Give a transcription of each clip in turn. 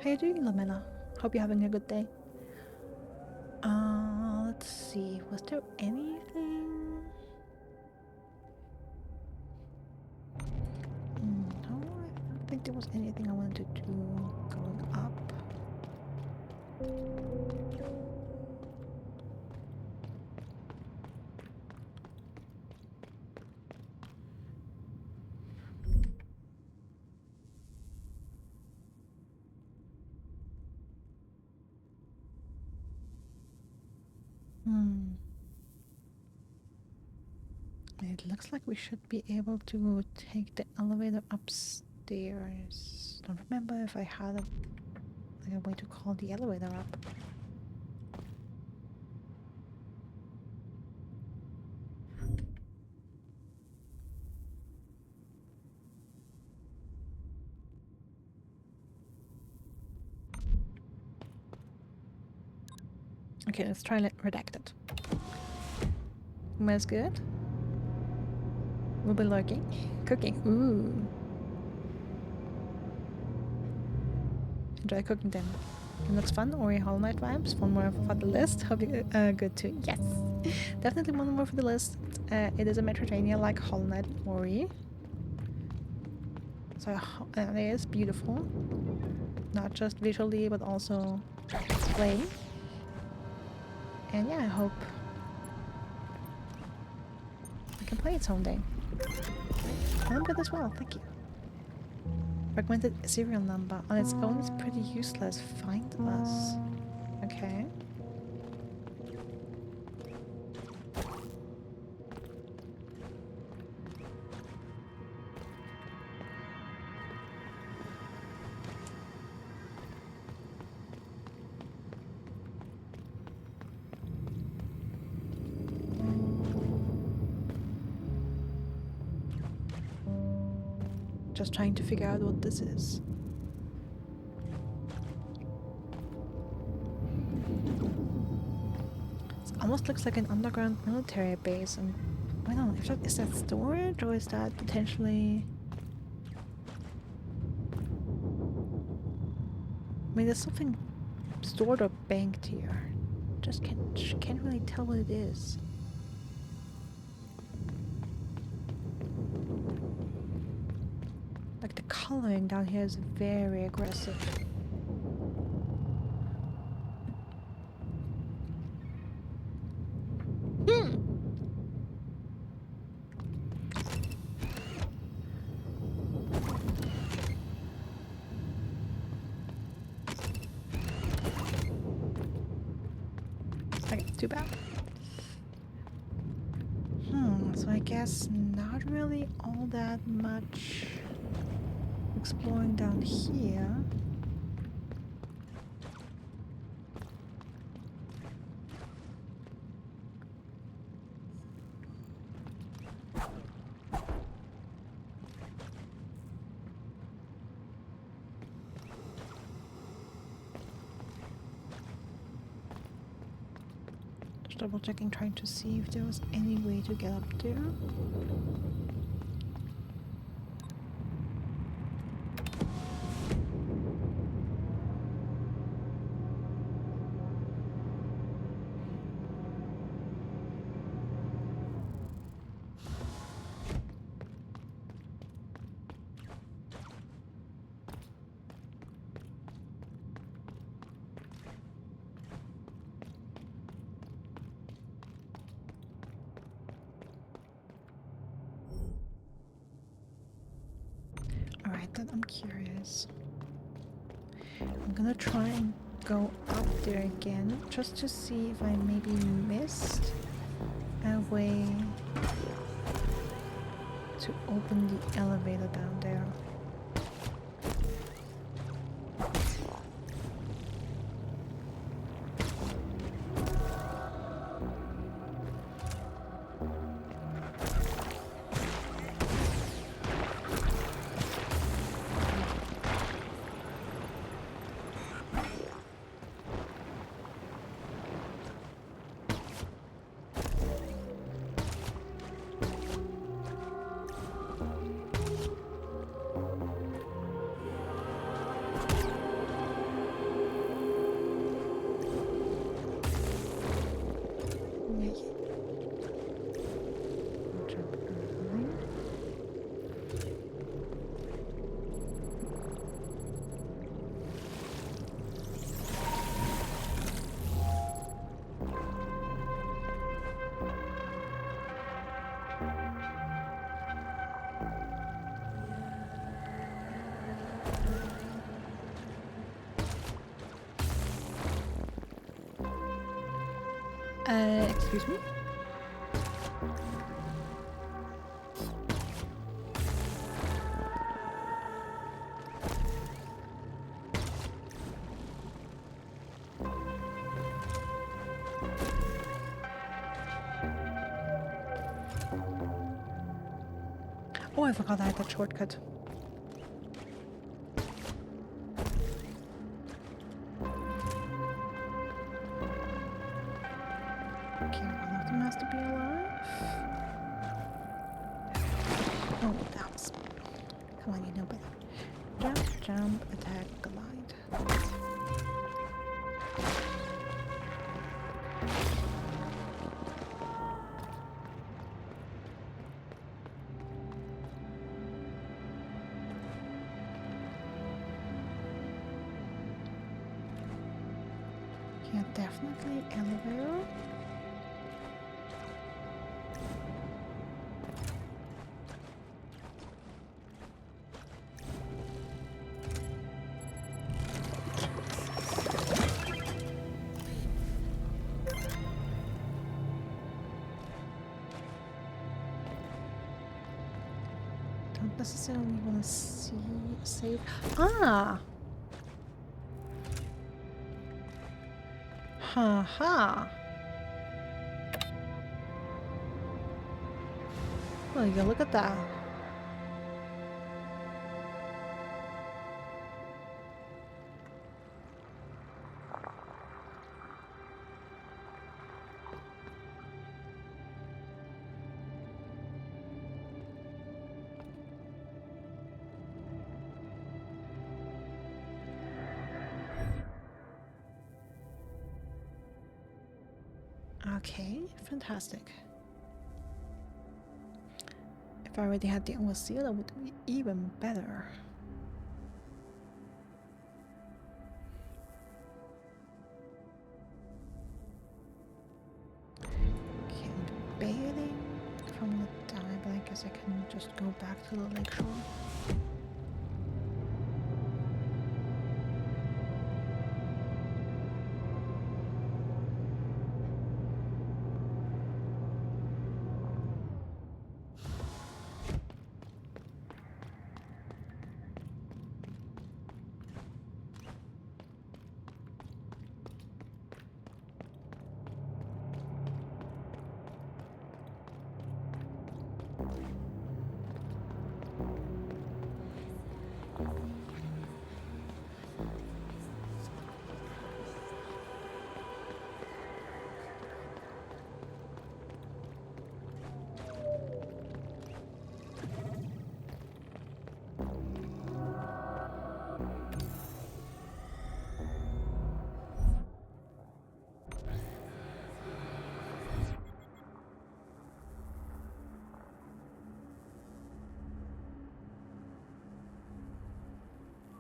How you doing, Lamella? Hope you're having a good day. Let's see. Was there anything? No, I don't think there was anything I wanted to do going up. It looks like we should be able to take the elevator upstairs. Don't remember if I had a way to call the elevator up. Okay, let's try redacted. Smells good. We'll be lurking. Cooking. Ooh. Enjoy cooking then. It looks fun. Ori Hollow Knight vibes. One more for the list. Hope you good too. Yes. Definitely one more for the list. It is a Metroidvania like Hollow Knight and Ori. So it is beautiful. Not just visually but also playing. And yeah, I hope I can play it someday. I'm good as well, thank you. Recommended serial number. On its own it's pretty useless. Find us. Okay. Just trying to figure out what this is. It almost looks like an underground military base, and I don't know, is that storage or is that potentially... I mean, there's something stored or banked here. Just can't really tell what it is. Like the coloring down here is very aggressive. Okay, too bad. So I guess not really all that much exploring down here. Just double checking, trying to see if there was any way to get up there. Alright, then I'm curious. I'm gonna try and go up there again, just to see if I maybe missed a way to open the elevator down there. Excuse me? Oh, I forgot I had that shortcut. Okay, one of them has to be alive. Oh, that was... Come on, you know better. Jump, jump, attack, glide. Yeah, definitely elevator. Don't necessarily want to save. Ah! Ha ha! Well, you look at that. Okay, fantastic. If I already had the OSC, that would be even better. Okay, I'm bailing from the die, but I guess I can just go back to the lakeshore.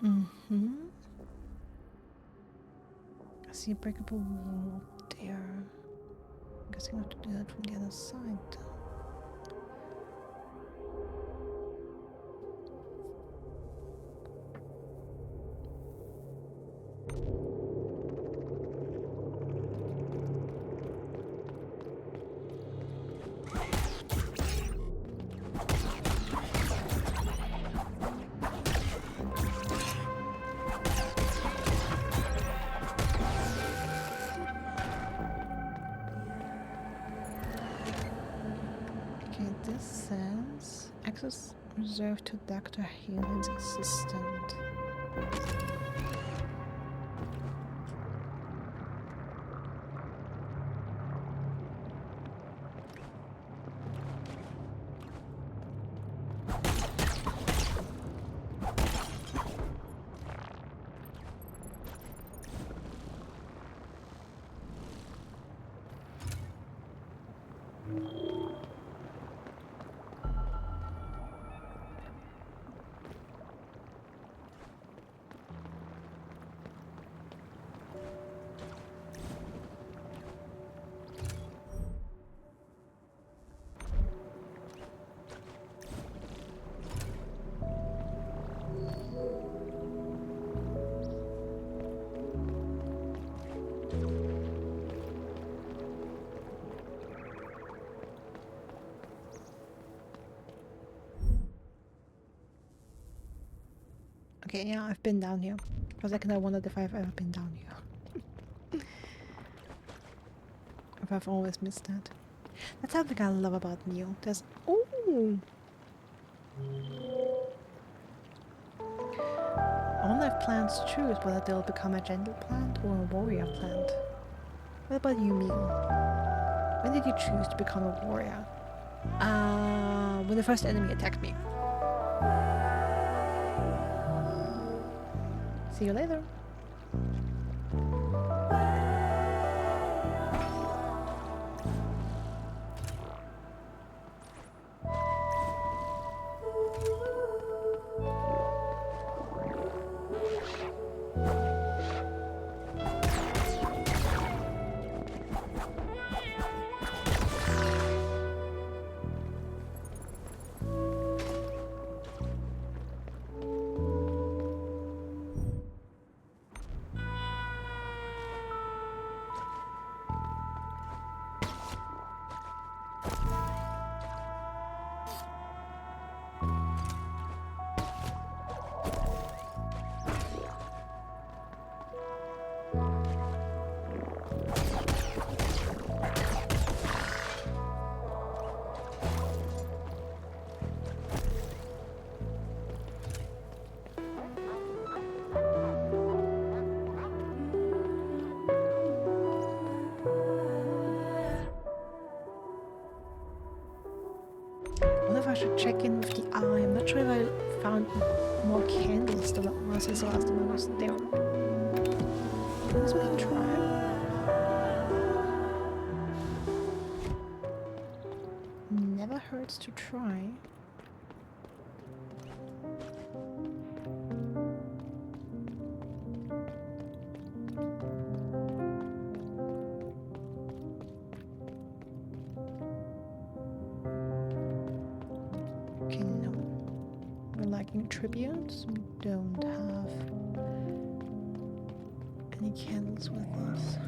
Mm-hmm. I see a breakable wall there. I'm guessing I have to do that from the other side. Okay, this says access reserved to Dr. Healy's assistant. Okay, yeah, I've been down here. For a second I wondered if I've ever been down here. If I've always missed that. That's something I love about MIO. There's... Ooh! All life plants choose whether they'll become a gentle plant or a warrior plant. What about you, Meagle? When did you choose to become a warrior? When the first enemy attacked me. See you later. I should check in with the eye. I'm not sure if I found more candles since the last time I was there. Let's we can try. Never hurts to try. Tributes. We don't have any candles with us.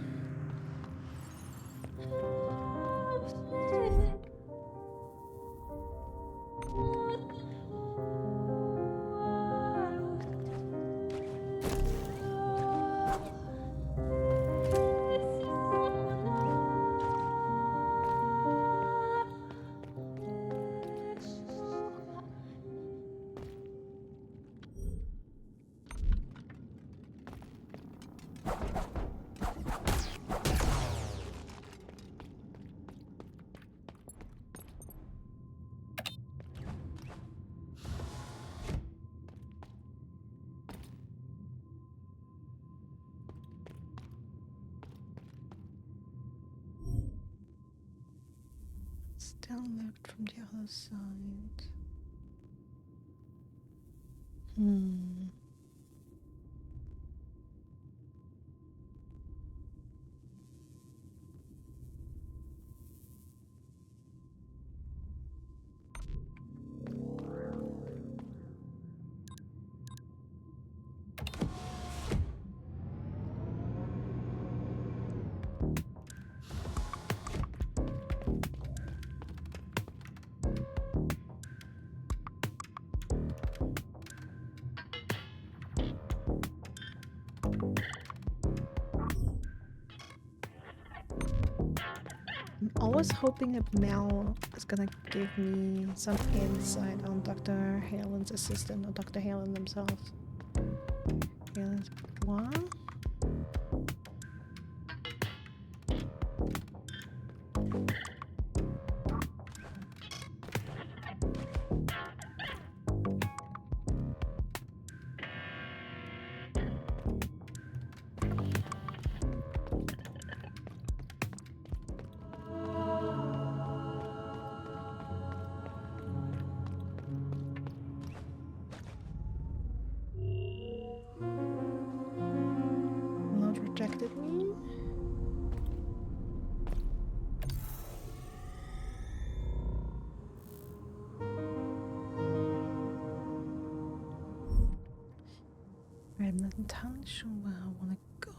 Still looked from the other side. Always hoping that Mel is gonna give me some insight on Dr. Halen's assistant or Dr. Halen themselves. Halen's what? Rejected me. I'm not entirely sure where I want to go.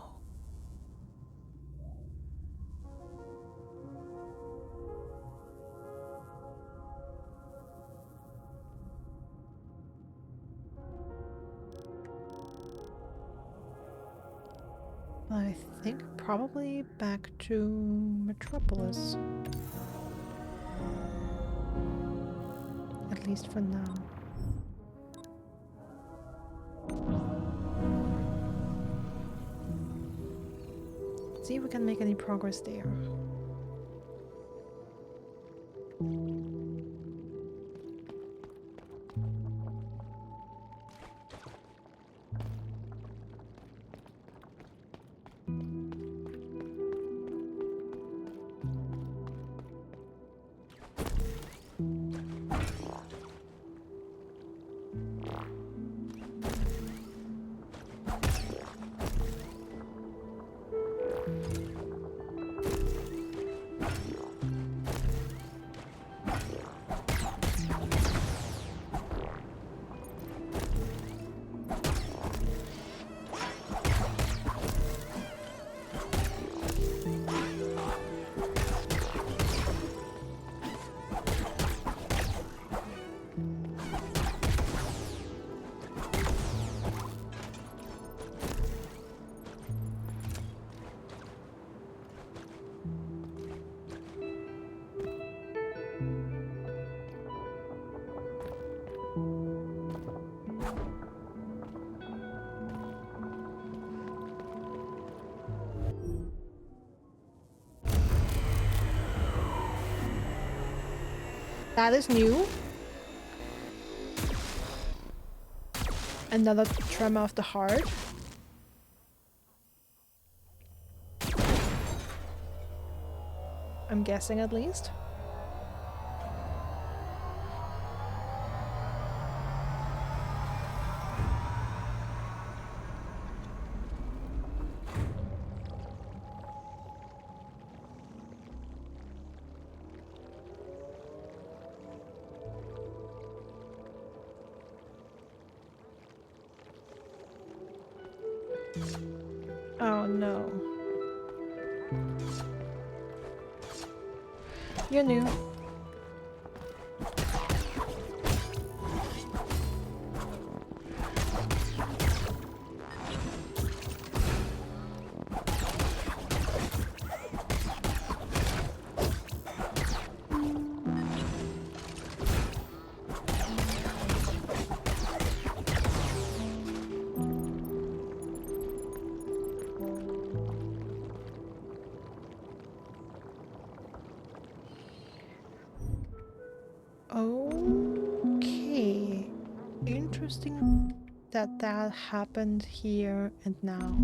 I think probably back to Metropolis. At least for now. See if we can make any progress there. That is new. Another tremor of the heart. I'm guessing at least. Oh no. You're new. Okay. Interesting that that happened here and now.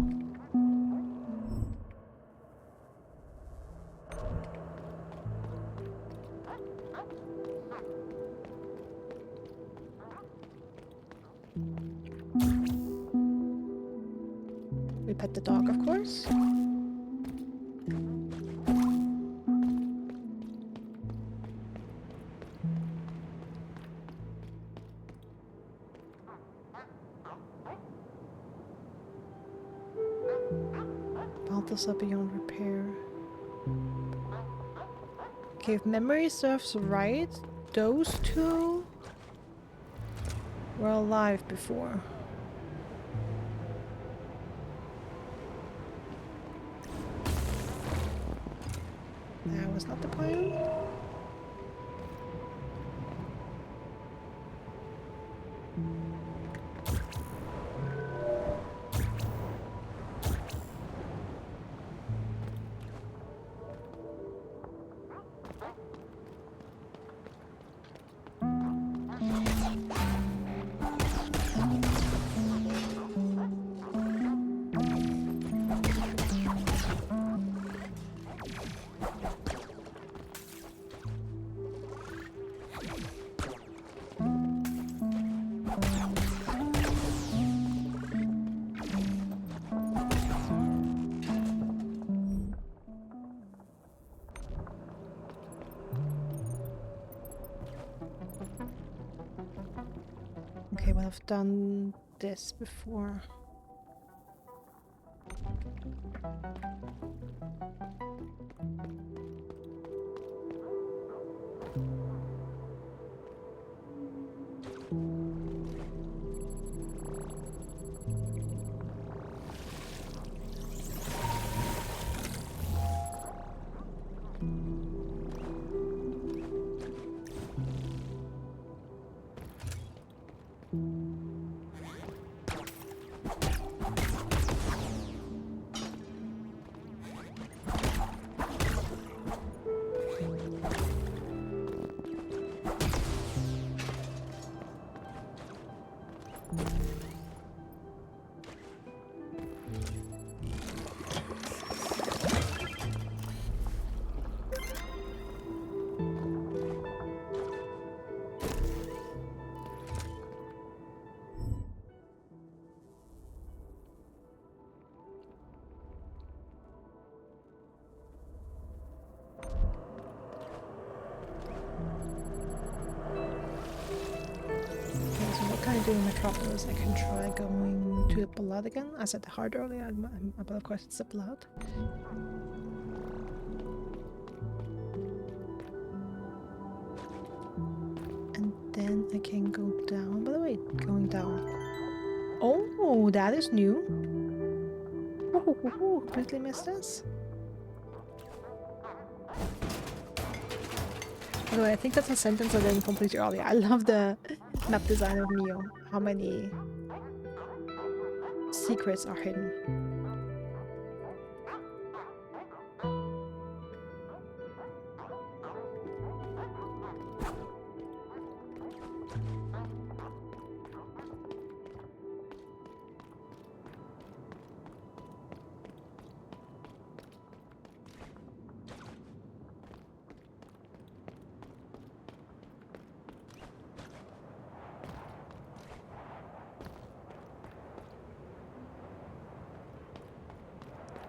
We pet the dog, of course. Balthas are beyond repair. Okay, if memory serves right, those two were alive before. That was not the plan. Okay, well, I've done this before. Metropolis, I can try going to the blood again. I said the heart earlier, but of course it's the blood. And then I can go down. By the way, going down. Oh, that is new. Ooh, completely missed this. By the way, I think that's a sentence I didn't complete earlier. I love the map design of MIO. How many secrets are hidden.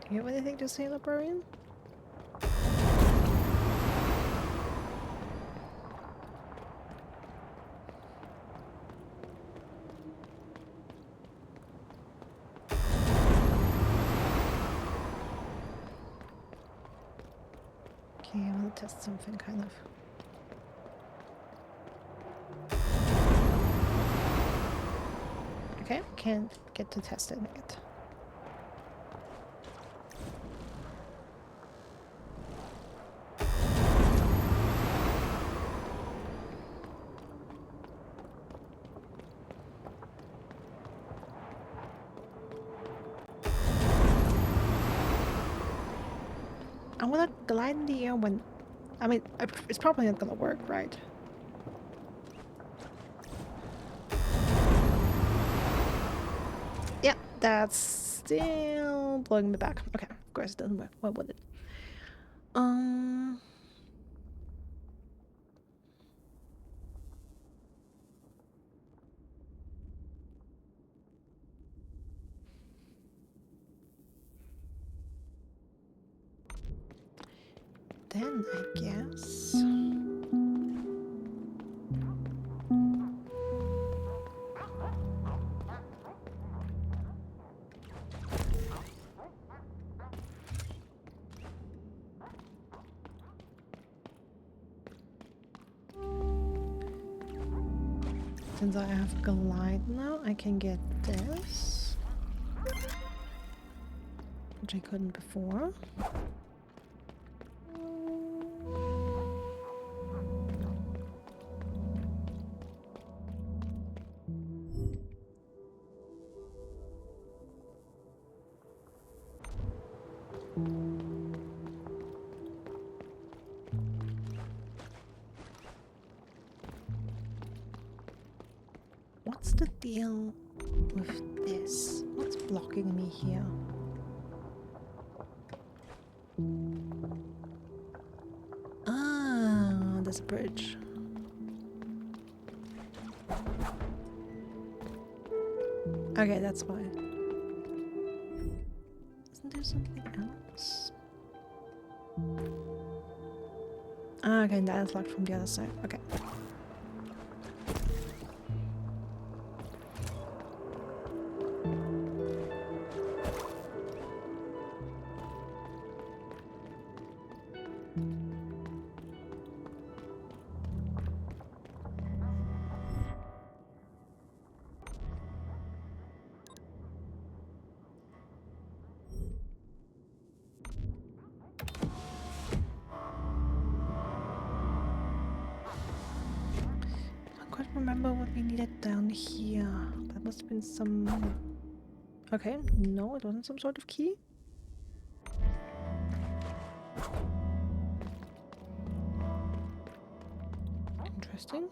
Do you have anything to say, librarian? Okay, I want to test something kind of. Okay, can't get to test it yet. I want to glide in the air when... I mean, it's probably not gonna work, right? Yeah, that's still blowing me back. Okay, of course it doesn't work. What would it? Then I guess... Since I have glide now, I can get this, which I couldn't before. What's the deal with this? What's blocking me here? Ah, there's a bridge. Okay, that's why. Isn't there something else? Ah, okay, that is locked from the other side. Okay. Remember what we needed down here. That must have been some... Okay, no, it wasn't some sort of key. Interesting.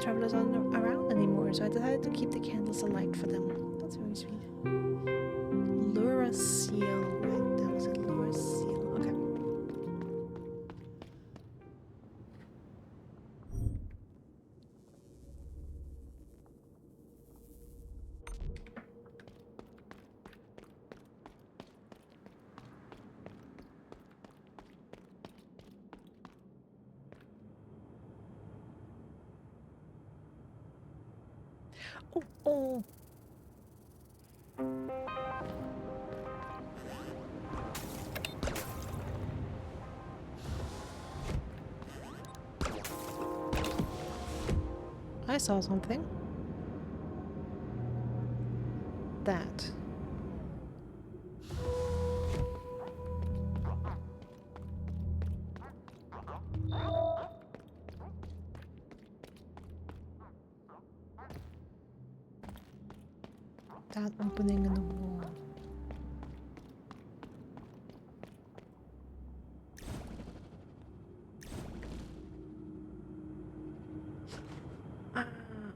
Travelers aren't around anymore, so I decided to keep the candles alight for them. That's very sweet. Lure seal, right? That was a lure seal. Okay. Oh. I saw something. That. That opening in the wall.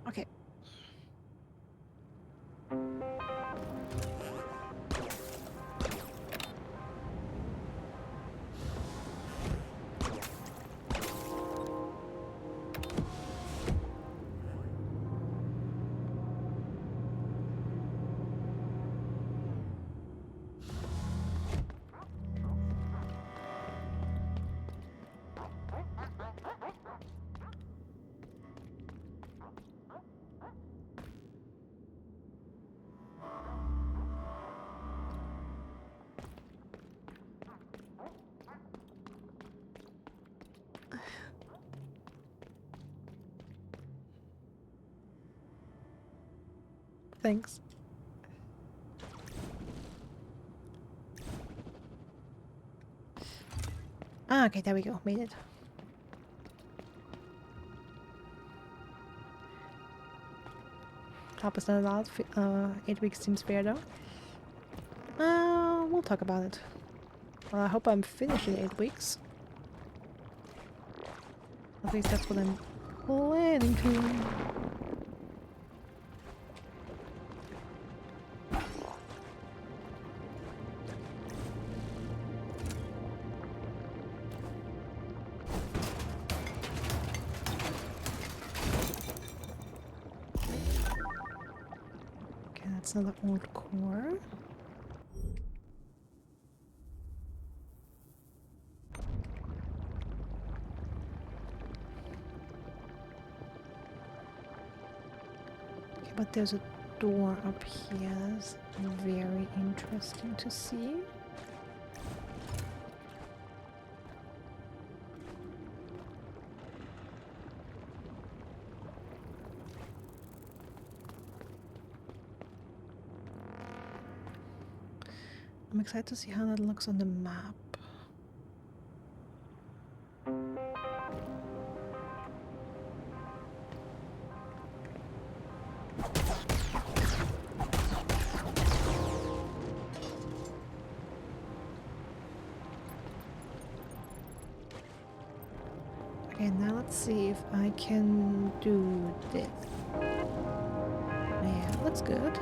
Okay. Thanks. Ah, okay, there we go. Made it. Help is not allowed. 8 weeks seems fair though. We'll talk about it. Well, I hope I'm finished in 8 weeks. At least that's what I'm planning to. That's another old core. Okay, but there's a door up here. That's very interesting to see. I'm excited to see how that looks on the map. Okay, now let's see if I can do this. Yeah, that's good.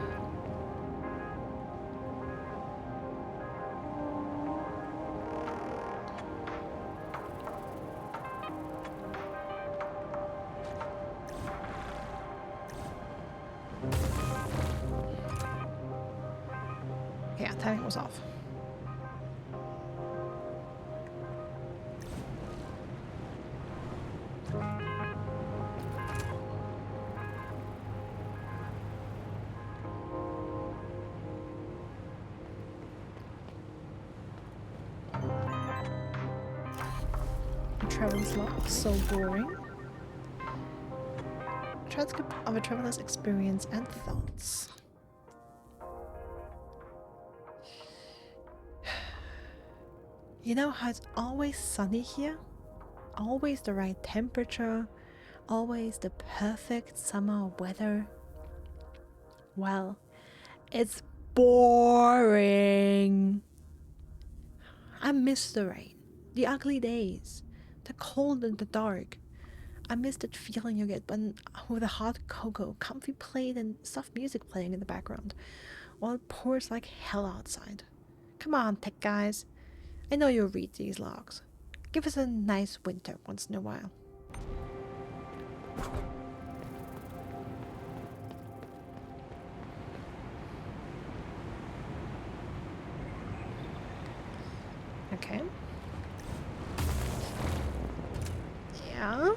Yeah, timing was off. Traveler's log, so boring. Transcript of a traveler's experience and thoughts. You know how it's always sunny here? Always the right temperature, always the perfect summer weather. Well, it's boring. I miss the rain, the ugly days, the cold and the dark. I miss that feeling you get when with a hot cocoa, comfy plate and soft music playing in the background, while it pours like hell outside. Come on, tech guys. I know you'll read these logs. Give us a nice winter once in a while. Okay. Yeah.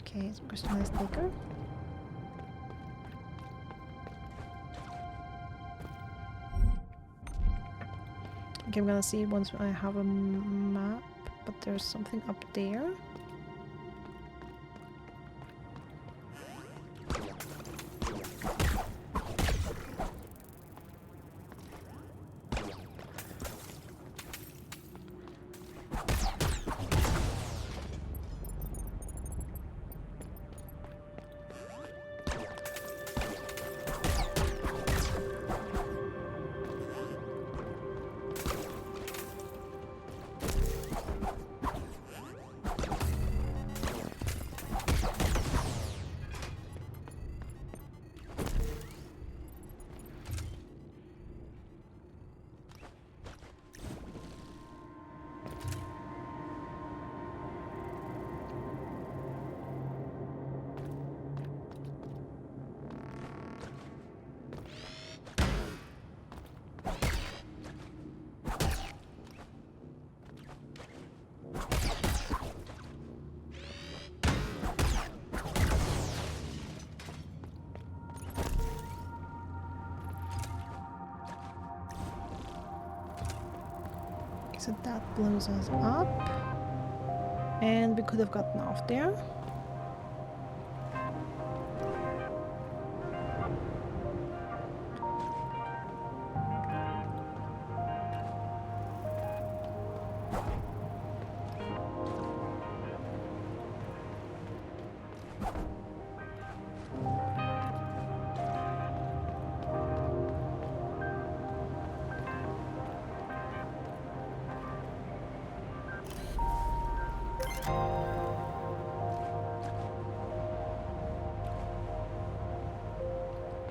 Okay, so customized sticker. Okay, I'm gonna see once I have a map, but there's something up there. So that blows us up. And we could have gotten off there.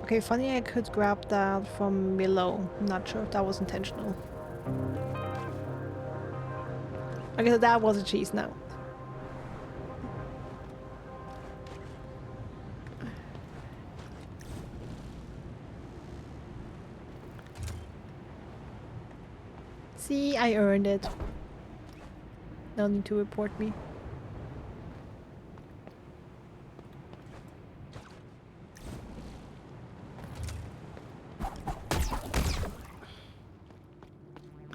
Okay, funny I could grab that from below. I'm not sure if that was intentional. Okay, so that was a cheese now. See, I earned it. No need to report me.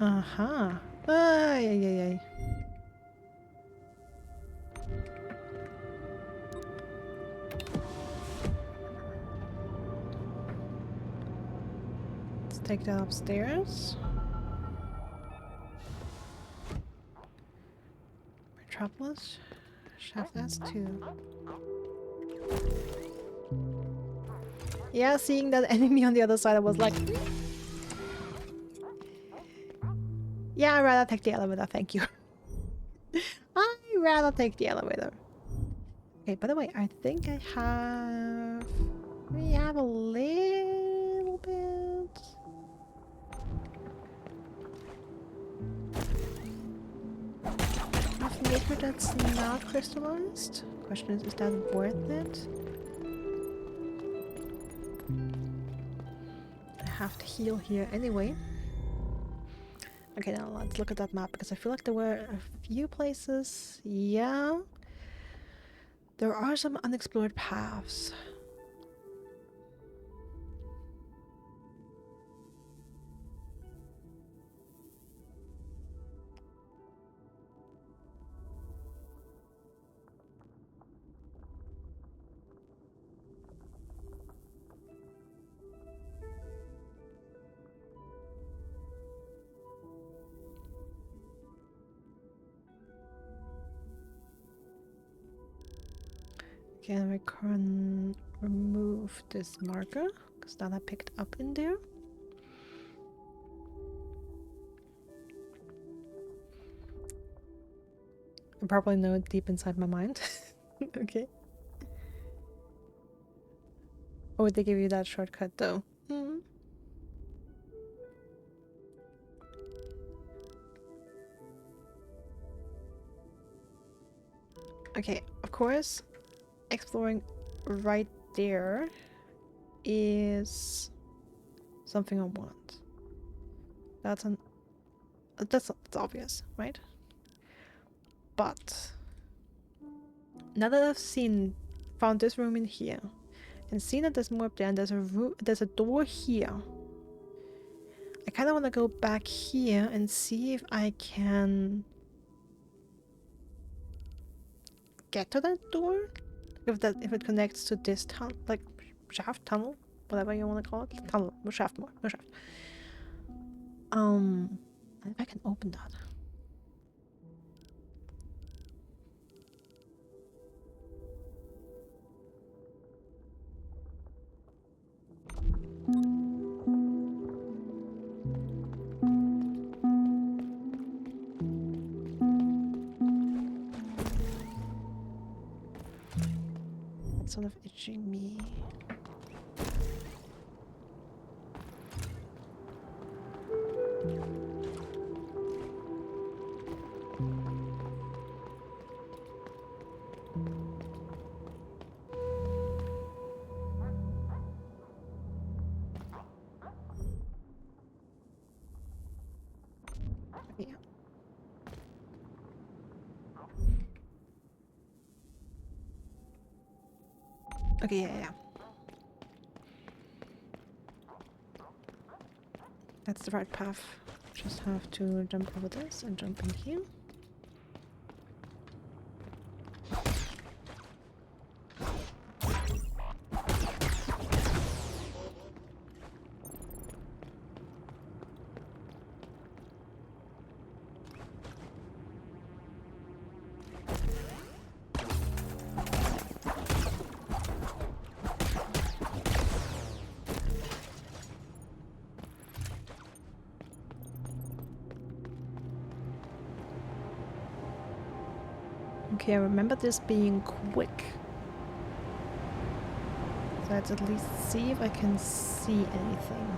Uh-huh. Ay, ay, ay, ay. Let's take that upstairs. Metropolis. Shaft S2. Yeah, seeing that enemy on the other side, I was like... Yeah, I'd rather take the elevator, thank you. I'd rather take the elevator. Okay, by the way, I think I have... We have a little bit... of nature that's not crystallized. Question is that worth it? I have to heal here anyway. Okay, now let's look at that map because I feel like there were a few places. Yeah. There are some unexplored paths. Can we can remove this marker because that I picked up in there. I probably know it deep inside my mind. Okay. Or would they give you that shortcut though? Mm-hmm. Okay, of course, exploring right there is something I want. That's obvious, right? But now that I've found this room in here, and seen that there's more up there, and there's a door here. I kind of want to go back here and see if I can get to that door. If it connects to this tunnel, like shaft, tunnel, whatever you want to call it, tunnel, shaft, more shaft. If I can open that. It's sort of itching me. Yeah. Okay, yeah. That's the right path. Just have to jump over this and jump in here. Okay, I remember this being quick. So let's at least see if I can see anything.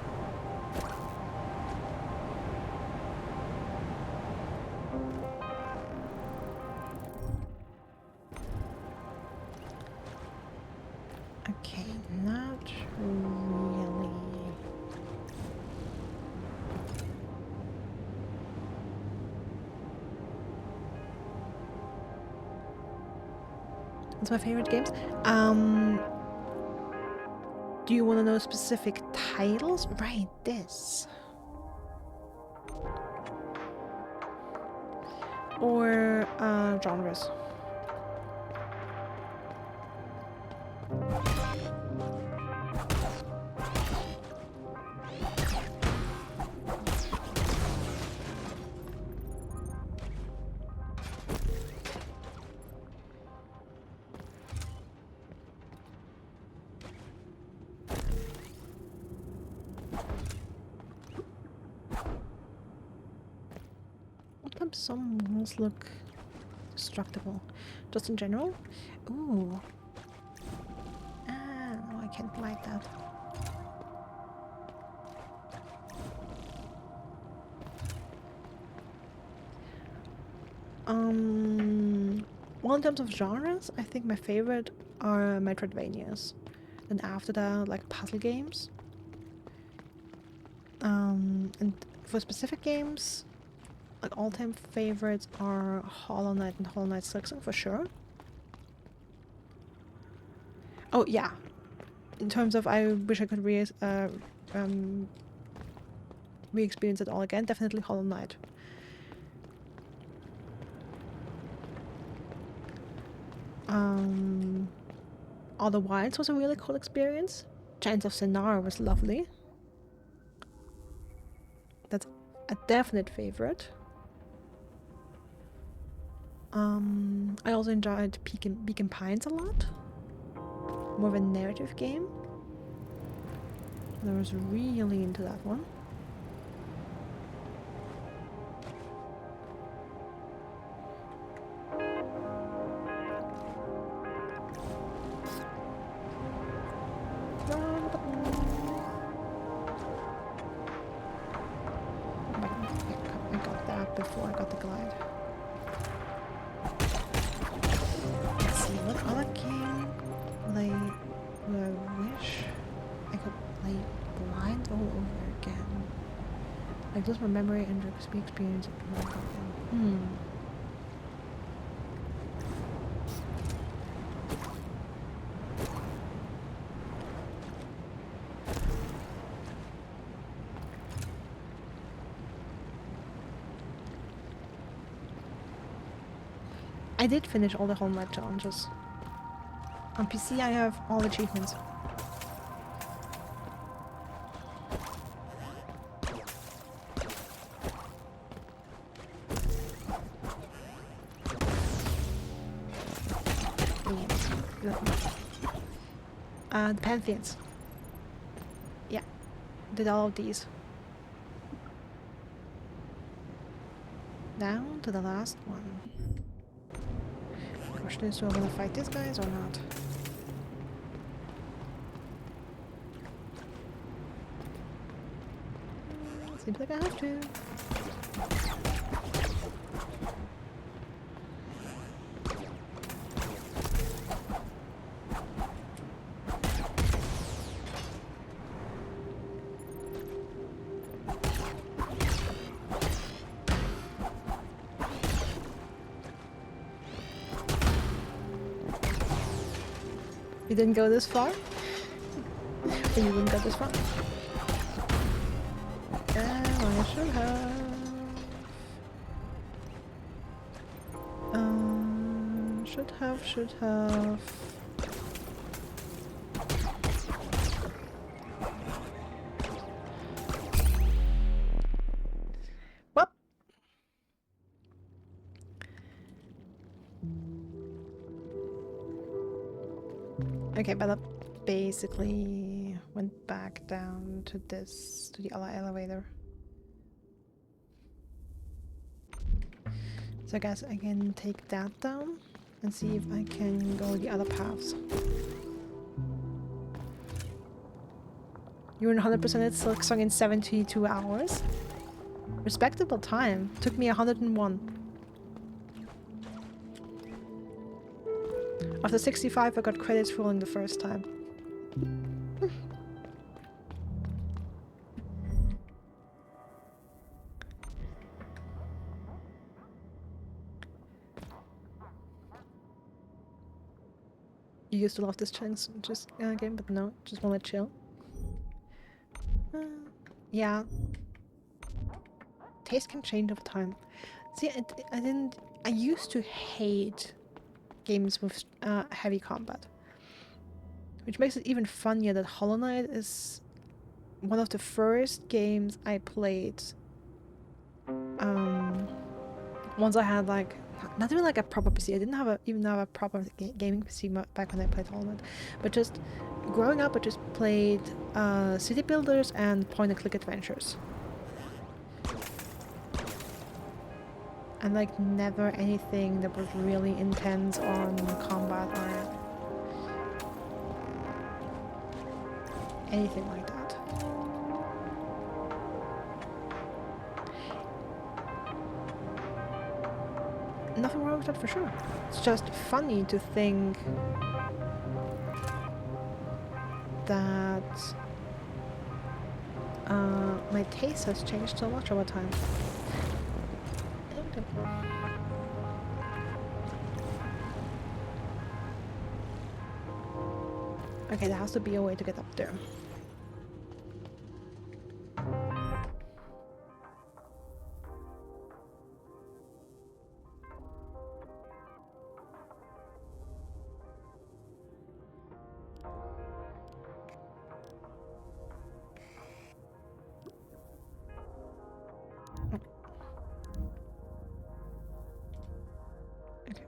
Okay, not really. It's my favorite games. Do you want to know specific titles? Right, this. Or genres. Some walls look destructible. Just in general? Ooh. Ah, no, I can't like that. Well, in terms of genres, I think my favorite are Metroidvanias. Then after that, like puzzle games. And for specific games, like all-time favorites are Hollow Knight and Hollow Knight Silksong for sure. Oh yeah, in terms of I wish I could re-experience it all again, definitely Hollow Knight. All the Wilds was a really cool experience. Giants of Sinar was lovely. That's a definite favorite. I also enjoyed Beacon Pines a lot. More of a narrative game. I was really into that one. I got that before I got the glide. Let's see, what other game would I wish I could play blind all over again? Like lose my memory and experience it all over again. I did finish all the Hollow Knight challenges. On PC I have all achievements. The Pantheons. Yeah, did all of these. Down to the last one. The question is, do I want to fight these guys or not? Seems like I have to. You didn't go this far? Or you wouldn't go this far? I should have. Should have. Well. Okay, but that basically went back down to this, to the other elevator. So I guess I can take that down and see if I can go the other paths. You were 100% at Silk Song in 72 hours? Respectable time. Took me 101. After 65 I got credits for rolling the first time. You used to love this game, but no, just wanna chill. Yeah. Taste can change over time. See, I used to hate games with heavy combat. Which makes it even funnier that Hollow Knight is one of the first games I played once I had like not even like a proper PC. I didn't even have a proper gaming PC back when I played Hollow Knight. But just growing up I just played city builders and point and click adventures. And like never anything that was really intense on combat or anything like that. Nothing wrong with that for sure. It's just funny to think that my taste has changed so much over time. Okay, there has to be a way to get up there. Okay.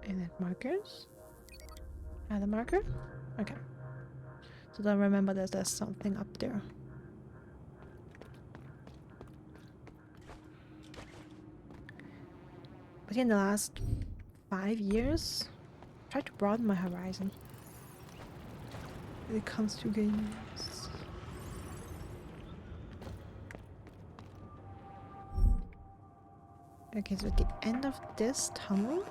And then markers. Add a marker? Okay. So then remember there's something up there. But in the last 5 years, I tried to broaden my horizon when it comes to games. Okay, so at the end of this tunnel,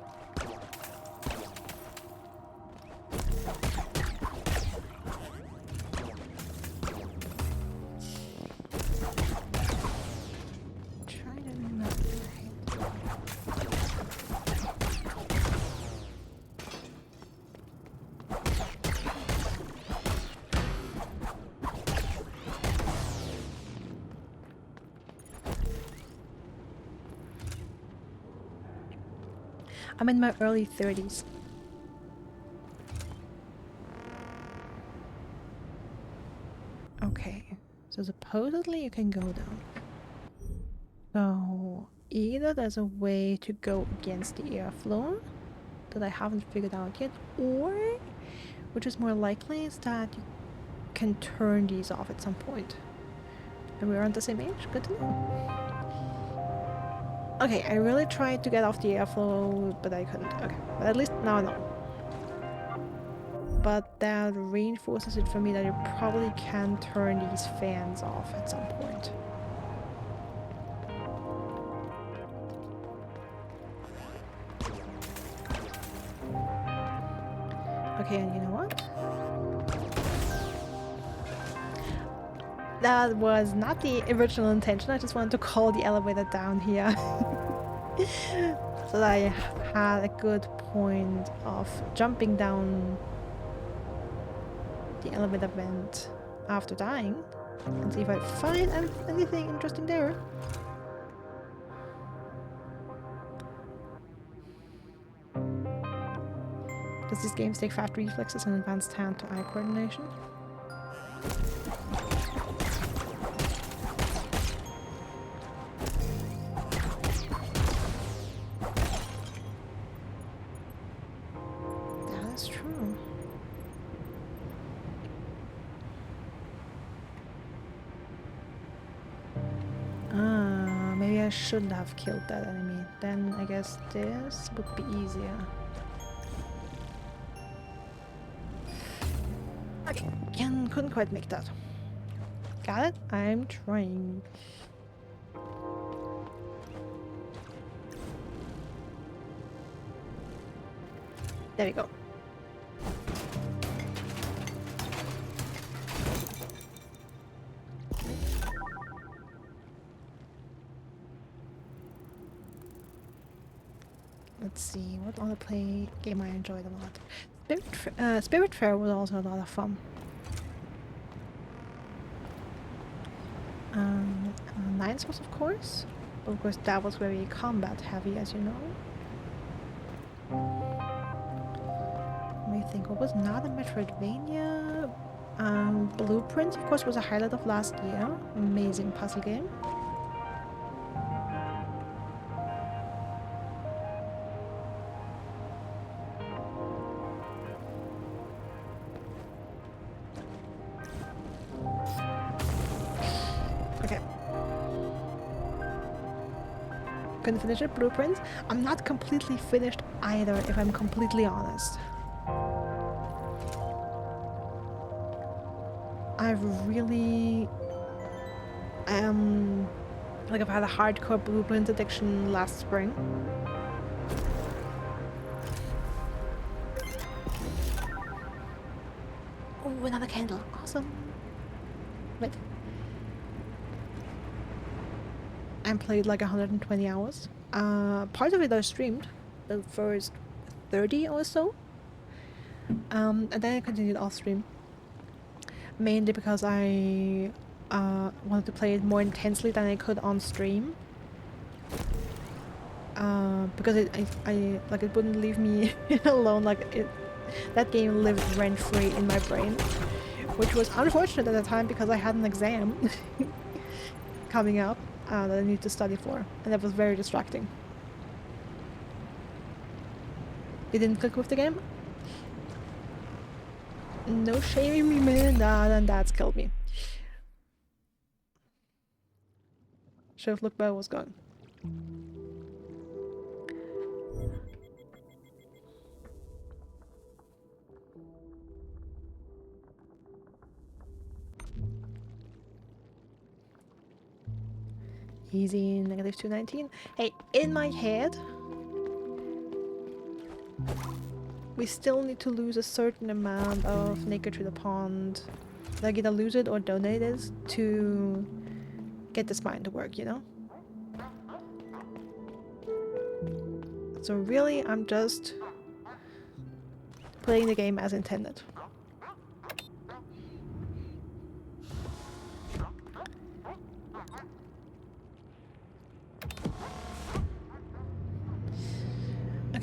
I'm in my early 30s. Okay, so supposedly you can go down. So either there's a way to go against the airflow that I haven't figured out yet, or, which is more likely, is that you can turn these off at some point. And we're on the same age? Good to know. Okay, I really tried to get off the airflow, but I couldn't. Okay, but at least now I know. But that reinforces it for me that you probably can turn these fans off at some point. Okay, and you know what? That was not the original intention. I just wanted to call the elevator down here. So that I had a good point of jumping down the elevator vent after dying and see if I find anything interesting there. Does this game take fast reflexes and advanced hand to eye coordination? That is true. Maybe I shouldn't have killed that enemy. Then I guess this would be easier. Okay, couldn't quite make that. Got it? I'm trying. There we go. Let's see, what other game I enjoyed a lot. Spirit Fair was also a lot of fun. Nines was, of course. Of course, that was very combat heavy, as you know. Let me think, what was not a Metroidvania? Blueprint, of course, was a highlight of last year. Amazing puzzle game. Okay. Couldn't finish it, Blueprint. I'm not completely finished either, if I'm completely honest. I've really like I've had a hardcore Blueprint addiction last spring. Oh, another candle. Awesome. Wait. I played like 120 hours. Part of it I streamed, the first 30 or so. And then I continued off stream. Mainly because I wanted to play it more intensely than I could on stream. Because I like it wouldn't leave me alone. Like that game lived rent-free in my brain, which was unfortunate at the time because I had an exam coming up that I need to study for, and that was very distracting. You didn't click with the game? No shaming me, man. Nah, then that's killed me. Should've looked where I was going. Easy, negative 219. Hey, in my head, we still need to lose a certain amount of Naked to the Pond. Like either lose it or donate it to get the spine to work, you know? So really, I'm just playing the game as intended.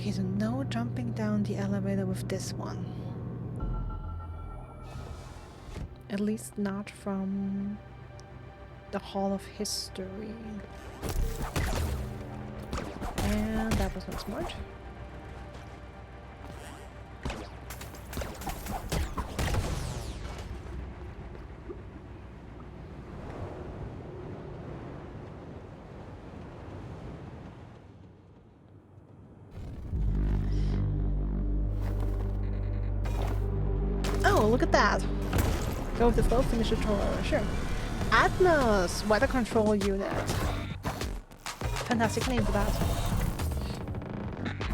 Okay, so no jumping down the elevator with this one. At least not from the Hall of History. And that was not smart. Oh, look at that! Go with the flow, finish the tutorial, sure. Atmos! Weather control unit. Fantastic name for that.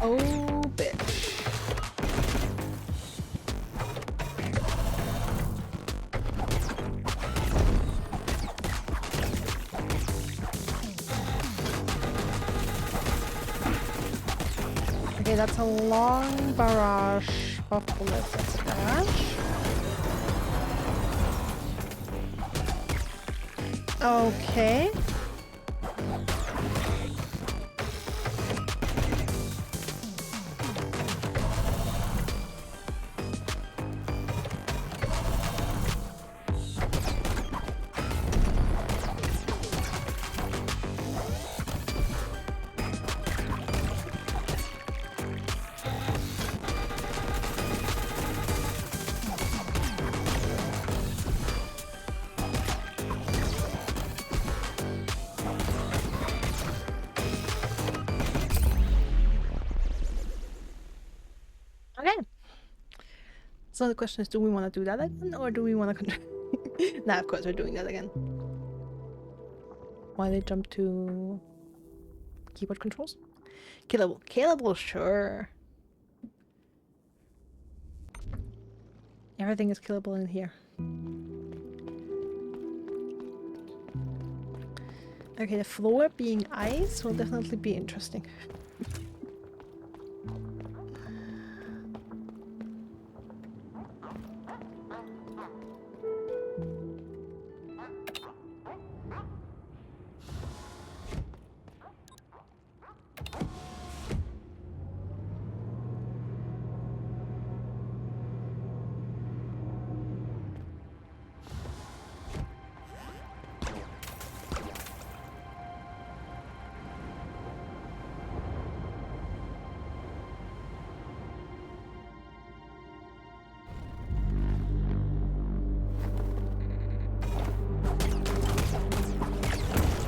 Oh, bitch. Okay, that's a long barrage of bullets. That's a barrage. Okay. Okay. So the question is, do we want to do that again, or do we want to nah, of course we're doing that again. Why they jump to keyboard controls? Killable. Killable, sure. Everything is killable in here. Okay, the floor being ice will definitely be interesting.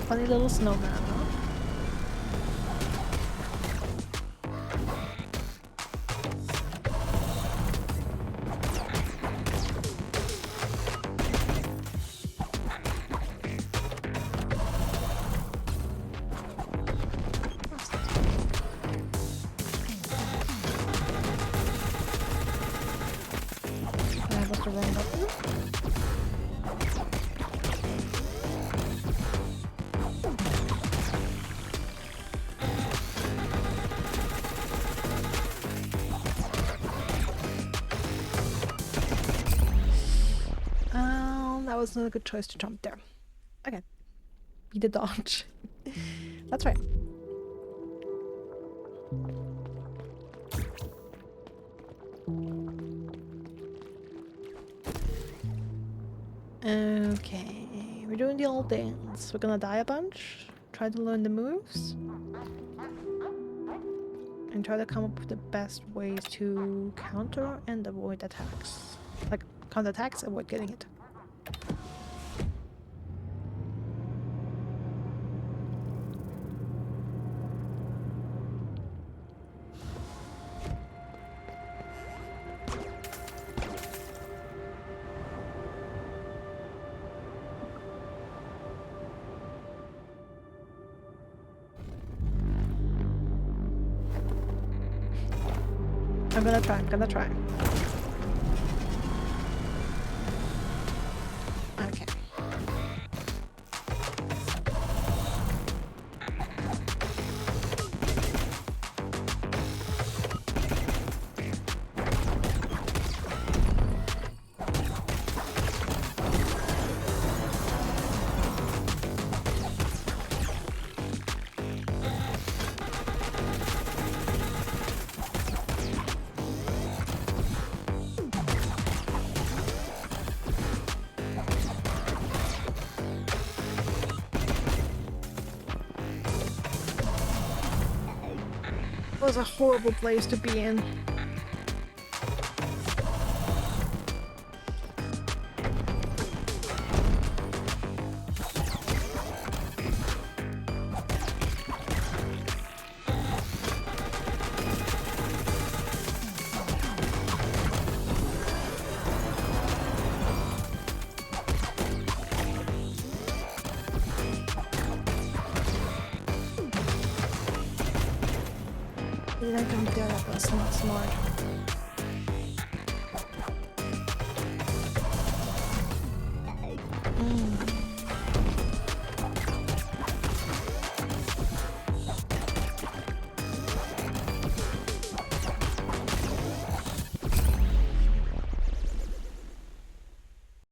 Funny little snowman, huh? That was the wrong button. That was not a good choice to jump there. Okay. Be the dodge. That's right. Okay. We're doing the old dance. We're gonna die a bunch. Try to learn the moves. And try to come up with the best ways to counter and avoid attacks. Like, counter attacks, avoid getting hit. I'm gonna try. Okay. was a horrible place to be in. Did I don't do that? That's not smart.